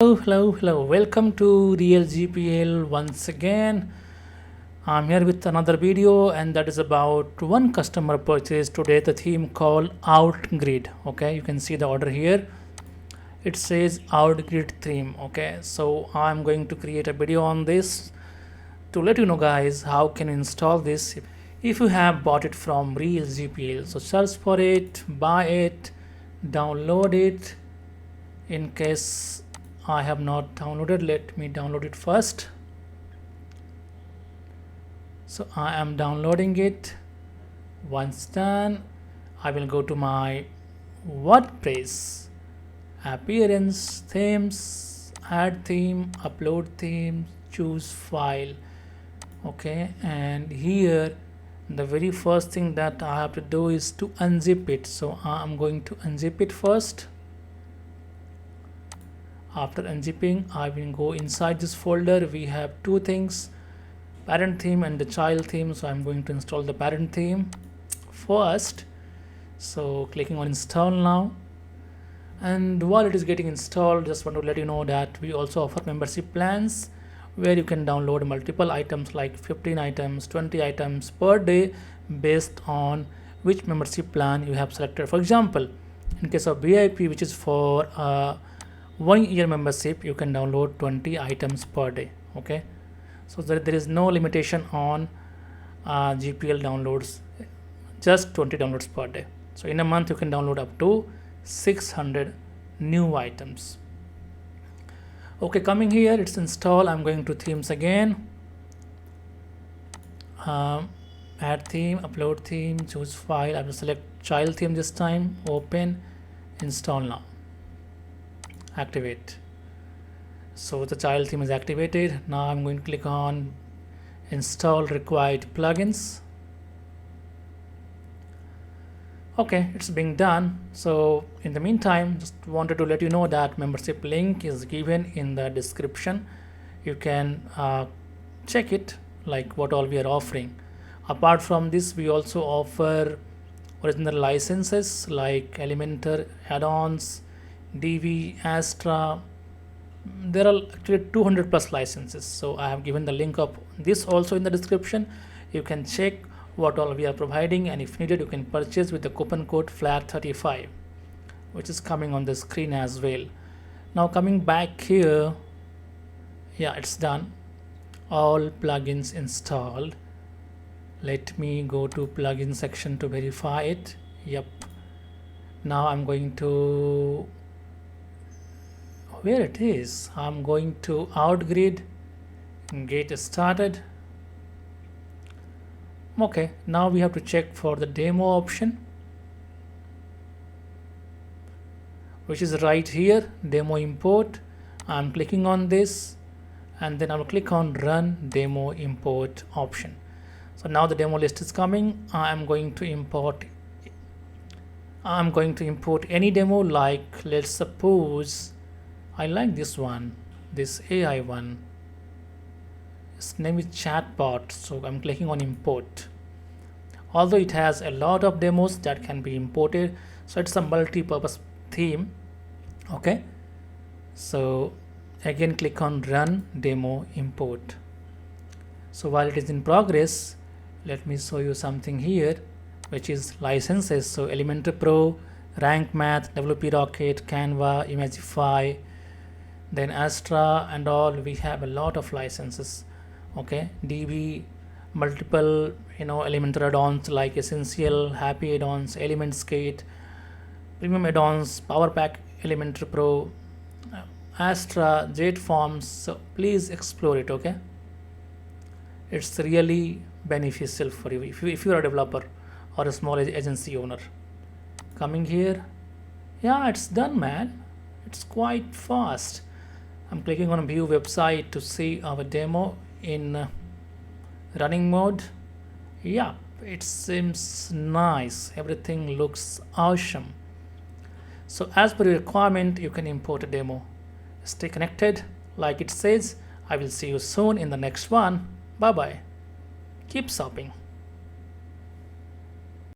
Hello. Welcome to Real GPL once again. I'm here with another video, and that is about one customer purchase today the theme called Outgrid. Okay, you can see the order here. It says Outgrid theme. Okay, so I'm going to create a video on this to let you know, guys, how can you install this if you have bought it from Real GPL. So search for it, buy it, download it. In case I have not downloaded, let me download it first. So I am downloading it. Once done, I will go to my WordPress, appearance, themes, add theme, upload theme, choose file. Okay, and here the very first thing that I have to do is to unzip it. So I am going to unzip it first. After unzipping, I will go inside this folder. We have two things, parent theme and the child theme. So I'm going to install the parent theme first. So clicking on install now, and while it is getting installed, just want to let you know that we also offer membership plans where you can download multiple items like 15 items, 20 items per day based on which membership plan you have selected. For example, in case of VIP, which is for 1 year membership, you can download 20 items per day. Okay, so there is no limitation on GPL downloads, just 20 downloads per day. So in a month you can download up to 600 new items. Okay, coming here, it's install. I'm going to themes again, add theme, upload theme, choose file. I will select child theme this time, open, install now, activate. So the child theme is activated. Now I'm going to click on install required plugins. Okay, it's being done. So in the meantime, just wanted to let you know that membership link is given in the description. You can check it, like what all we are offering. Apart from this, we also offer original licenses like Elementor add-ons, DV, Astra. There are actually 200 plus licenses. So I have given the link of this also in the description. You can check what all we are providing, and if needed, you can purchase with the coupon code FLAT35, which is coming on the screen as well. Now coming back here, yeah, it's done. All plugins installed. Let me go to plugin section to verify it. Yep. Now I'm going to, where it is, I'm going to Outgrid, get started. Okay, now we have to check for the demo option, which is right here, demo import. I'm clicking on this, and then I will click on run demo import option. So now the demo list is coming. I'm going to import any demo. Like, let's suppose I like this one, this AI one. Its name is chatbot, so I'm clicking on import. Although it has a lot of demos that can be imported, so it's a multi-purpose theme. Okay, so again click on run demo import. So while it is in progress, let me show you something here, which is licenses. So Elementor Pro, Rank Math, WP Rocket, Canva, Imagify, then Astra and all. We have a lot of licenses. Okay, DB, multiple Elementor add-ons like Essential, Happy add-ons, Elementscape, Premium add-ons, Power Pack, Elementor Pro, Astra, Jet Forms. So please explore it. Okay, it's really beneficial for you if you are a developer or a small agency owner. Coming here, yeah, it's done, man. It's quite fast. I'm clicking on view website to see our demo in running mode. Yeah, it seems nice. Everything looks awesome. So as per your requirement, you can import a demo. Stay connected. Like it says, I will see you soon in the next one. Bye bye. Keep shopping.